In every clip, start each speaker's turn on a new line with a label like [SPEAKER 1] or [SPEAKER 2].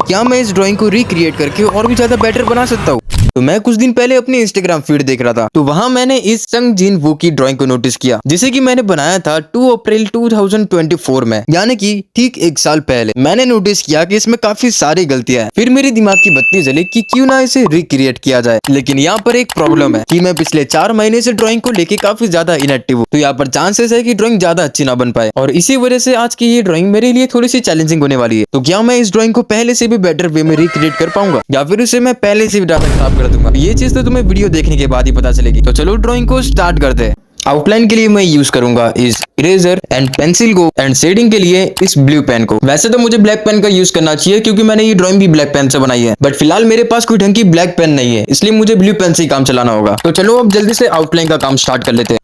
[SPEAKER 1] क्या मैं इस ड्राइंग को रिक्रिएट करके और भी ज्यादा बेटर बना सकता हूँ। तो मैं कुछ दिन पहले अपनी इंस्टाग्राम फीड देख रहा था, तो वहां मैंने इस संग जिन वू की ड्राइंग को नोटिस किया, जिसे कि मैंने बनाया था 2 अप्रैल 2024 में, यानी कि ठीक 1 साल पहले। मैंने नोटिस किया कि इसमें काफी सारी गलतियां हैं। फिर मेरे दिमाग की बत्ती जली कि क्यों ना इसे रिक्रिएट किया जाए। लेकिन यहाँ पर एक प्रॉब्लम है कि मैं पिछले 4 महीने से ड्राइंग को लेके काफी ज्यादा इनएक्टिव हूँ, तो यहाँ पर चांसेस है कि ड्राइंग ज्यादा अच्छी ना बन पाए, और इसी वजह से आज की ये ड्राइंग मेरे लिए थोड़ी सी चैलेंजिंग होने वाली है। तो क्या मैं इस ड्राइंग को पहले से भी बेटर वे में रिक्रिएट कर पाऊंगा, या फिर उसे मैं पहले से भी ज्यादा खराब कर दूंगा? ये चीज तो तुम्हें वीडियो देखने के बाद ही पता चलेगी। तो चलो ड्राइंग को स्टार्ट करते हैं। आउटलाइन के लिए मैं यूज करूंगा इस इरेजर एंड पेंसिल को, एंड शेडिंग के लिए इस ब्लू पेन को। वैसे तो मुझे ब्लैक पेन का यूज करना चाहिए क्योंकि मैंने ये ड्राइंग भी ब्लैक पेन से बनाई है, बट फिलहाल मेरे पास कोई ढंग की ब्लैक पेन नहीं है, इसलिए मुझे ब्लू पेन से ही काम चलाना होगा। तो चलो अब जल्दी से आउटलाइन का काम स्टार्ट कर लेते हैं।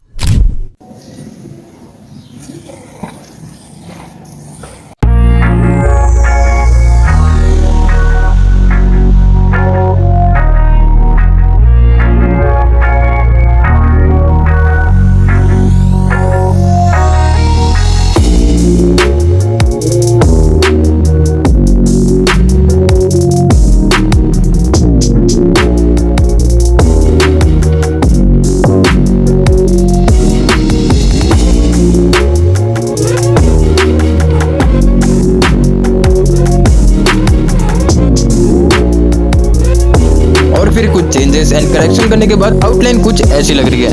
[SPEAKER 1] फिर कुछ चेंजेस एंड करेक्शन करने के बाद आउटलाइन कुछ ऐसी लग रही है।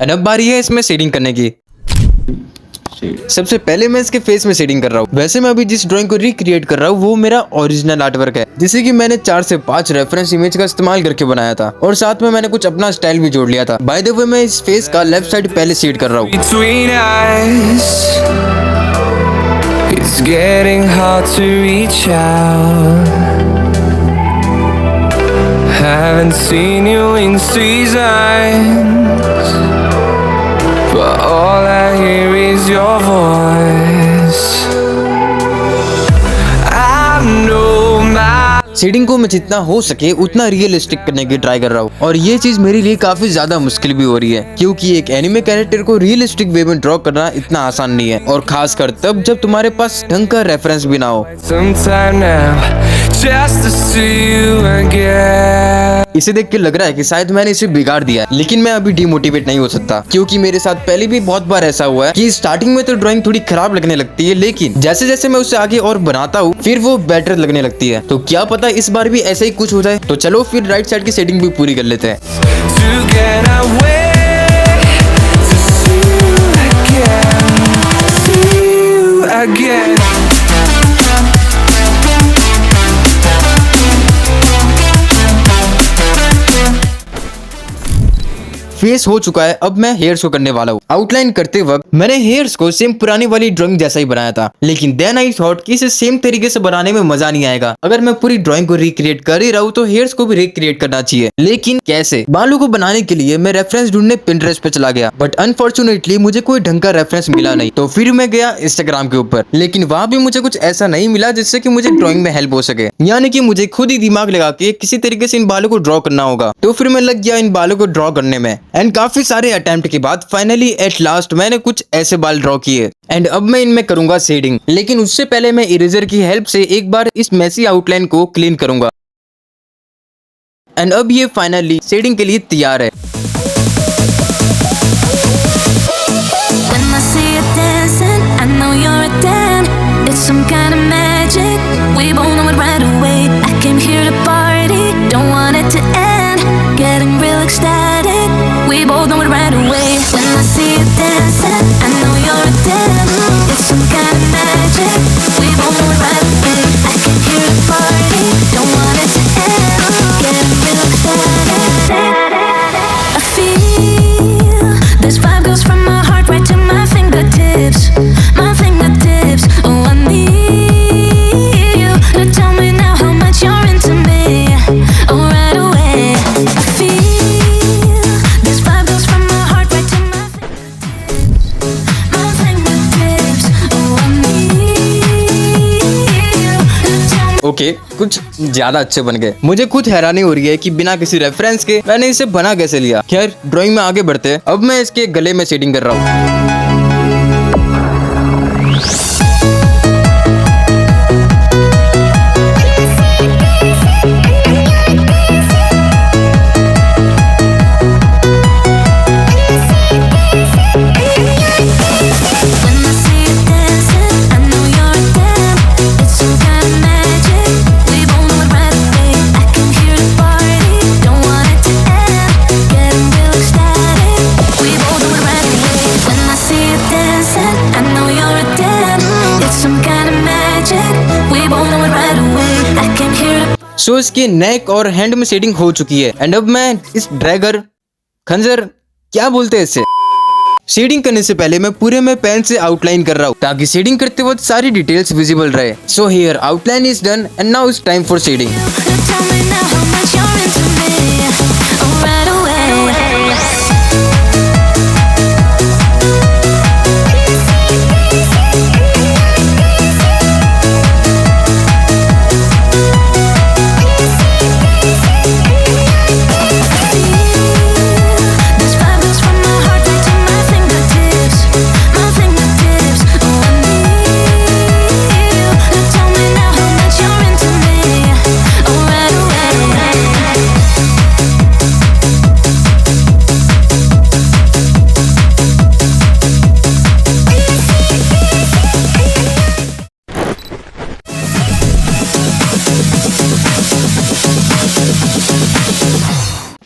[SPEAKER 1] एंड अब बारी है इसमें शेडिंग करने की। सबसे पहले मैं इसके फेस में शेडिंग कर रहा हूँ। वैसे मैं अभी जिस ड्राइंग को रिक्रिएट कर रहा हूँ वो मेरा ओरिजिनल आर्टवर्क है, जिसे कि मैंने 4 से 5 रेफरेंस इमेज का इस्तेमाल करके बनाया था, और साथ में मैंने कुछ अपना स्टाइल भी जोड़ लिया था। बाय द वे मैं इस फेस का लेफ्ट साइड पहले शेड कर रहा हूँ।
[SPEAKER 2] It's getting hard to reach out. Haven't seen you in seasons, but all I hear is your voice. I know my
[SPEAKER 1] shading को मैं जितना हो सके उतना रियलिस्टिक करने की ट्राई कर रहा हूँ, और ये चीज मेरे लिए काफी ज्यादा मुश्किल भी हो रही है, क्योंकि एक एनिमे कैरेक्टर को रियलिस्टिक वे में ड्रॉ करना इतना आसान नहीं है, और खासकर तब जब तुम्हारे पास ढंग का रेफरेंस भी ना हो।
[SPEAKER 2] sometime now just to see you again.
[SPEAKER 1] इसे देख के लग रहा है कि शायद मैंने इसे बिगाड़ दिया है, लेकिन मैं अभी डिमोटिवेट नहीं हो सकता, क्योंकि मेरे साथ पहले भी बहुत बार ऐसा हुआ है कि स्टार्टिंग में तो ड्राइंग थोड़ी खराब लगने लगती है, लेकिन जैसे जैसे मैं उसे आगे और बनाता हूँ फिर वो बेटर लगने लगती है। तो क्या पता इस बार भी ऐसा ही कुछ हो जाए। तो चलो फिर राइट साइड की शेडिंग भी पूरी कर लेते हैं।
[SPEAKER 2] To get away, to see you again.
[SPEAKER 1] Face हो चुका है, अब मैं हेयर्स को करने वाला हूँ। आउटलाइन करते वक्त मैंने हेयर्स को सेम पुरानी वाली ड्राइंग जैसा ही बनाया था, लेकिन देन आई थॉट कि इसे सेम तरीके से बनाने में मजा नहीं आएगा। अगर मैं पूरी ड्राइंग को रिक्रिएट कर ही रहा हूँ तो हेयर्स को भी रिक्रिएट करना चाहिए, लेकिन कैसे? बालों को बनाने के लिए मैं रेफरेंस ढूंढने पिंटरेस्ट पे चला गया, बट अनफॉर्चुनेटली मुझे कोई ढंग का रेफरेंस मिला नहीं। तो फिर मैं गया इंस्टाग्राम के ऊपर, लेकिन वहां भी मुझे कुछ ऐसा नहीं मिला जिससे कि मुझे ड्राइंग में हेल्प हो सके, यानी कि मुझे खुद ही दिमाग लगा के किसी तरीके से इन बालों को ड्रॉ करना होगा। तो फिर मैं लग गया इन बालों को ड्रॉ करने में, एंड काफी सारे अटेम्प्ट के बाद फाइनली एट लास्ट मैंने कुछ ऐसे बाल ड्रॉ किए, एंड अब मैं इनमें करूंगा शेडिंग। लेकिन उससे पहले मैं इरेजर की हेल्प से एक बार इस मेसी आउटलाइन को क्लीन करूंगा, एंड अब ये फाइनली शेडिंग के लिए तैयार है।
[SPEAKER 3] When I see you dancing, I know you're a 10. It's some kind of magic. We both know it right away. I came here to party, don't want it to end. Getting real ecstatic. We both know it right away. When I see you dancing, I know you're a 10. It's some kind of magic. We both know it right away. I came here to party, don't want it to end. Getting real ecstatic. I feel this vibe goes from my heart right to my fingertips. My fingertips. Oh, I need you to tell me now how much you're into me. Oh, right away. I feel this vibe goes from my heart right to my fingertips. My fingertips. Oh, I need you to tell me.
[SPEAKER 1] Okay, कुछ ज्यादा अच्छे बन गए। मुझे खुद हैरानी हो रही है कि बिना किसी रेफरेंस के मैंने इसे बना कैसे लिया। खैर, ड्राइंग में आगे बढ़ते हैं। अब मैं इसके गले में शेडिंग कर रहा हूँ।
[SPEAKER 3] When I see you dancing, I know you're a 10. It's some kind of magic. We both know it right away. I can hear the party, don't want it to end. Getting real ecstatic. We both know it right away. When I see you dancing, I know you're a 10. It's some kind of magic. We both know it right away. I can hear the
[SPEAKER 1] सो इसके नेक और hand में shading हो चुकी है। And अब मैं इस Drager, खंजर, क्या बोलते हैं इसे, शेडिंग करने से पहले मैं पूरे में पेन से आउटलाइन कर रहा हूँ ताकि शेडिंग करते वक्त सारी डिटेल्स विजिबल रहे। So here outline is done and now it's time for shading.
[SPEAKER 3] Tell me now how much you're into me. Oh, right away. This vibe goes from my heart right to my fingertips. My fingertips. Oh, I need you. Now tell me now how much you're into me. Oh, right away.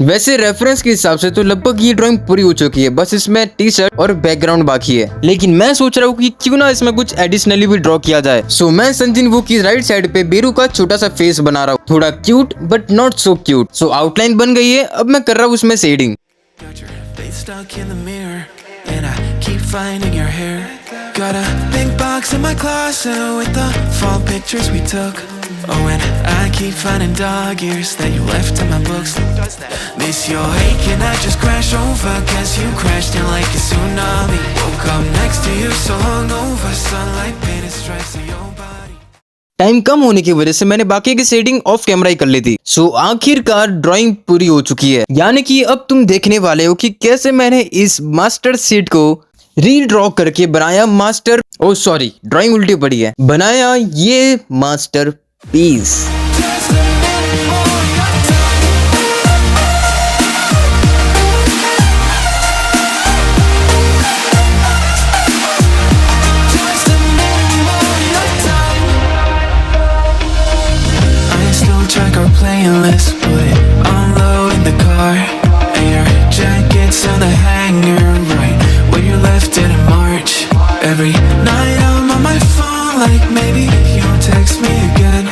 [SPEAKER 1] वैसे reference के हिसाब से तो लगभग ये drawing पूरी हो चुकी है, बस इसमें टी शर्ट और बैकग्राउंड बाकी है। लेकिन मैं सोच रहा हूँ कि क्यों ना इसमें कुछ एडिशनली भी ड्रॉ किया जाए। सो मैं संजिन वू की राइट साइड पे बेरू का छोटा सा फेस बना रहा हूँ, थोड़ा cute but not so cute. So outline बन गई है, अब मैं कर रहा हूँ उसमें shading.
[SPEAKER 4] Got your face stuck in the mirror, and I keep finding your hair. Got a big box in my closet with the fall pictures we took. Oh, and I keep finding dog ears that you left in my books. Miss your ache and I just crash over, cause you crashed in like a tsunami. Woke up next to you so hungover, sunlight painted stripes on your body.
[SPEAKER 1] Time कम होने की वजह से मैंने बाकी की shedding of camera ही कर ली थी। सो आखिरकार ड्राइंग पूरी हो चुकी है, यानी कि अब तुम देखने वाले हो कि कैसे मैंने इस मास्टर सीट को रीड्रॉ करके बनाया मास्टर, ओ सॉरी ड्राइंग उल्टी पड़ी है, बनाया ये masterpiece.
[SPEAKER 4] Track our playlist, put it on low in the car, and your jacket's on the hanger right where you left it in March. Every night I'm on my phone like maybe you'll text me again.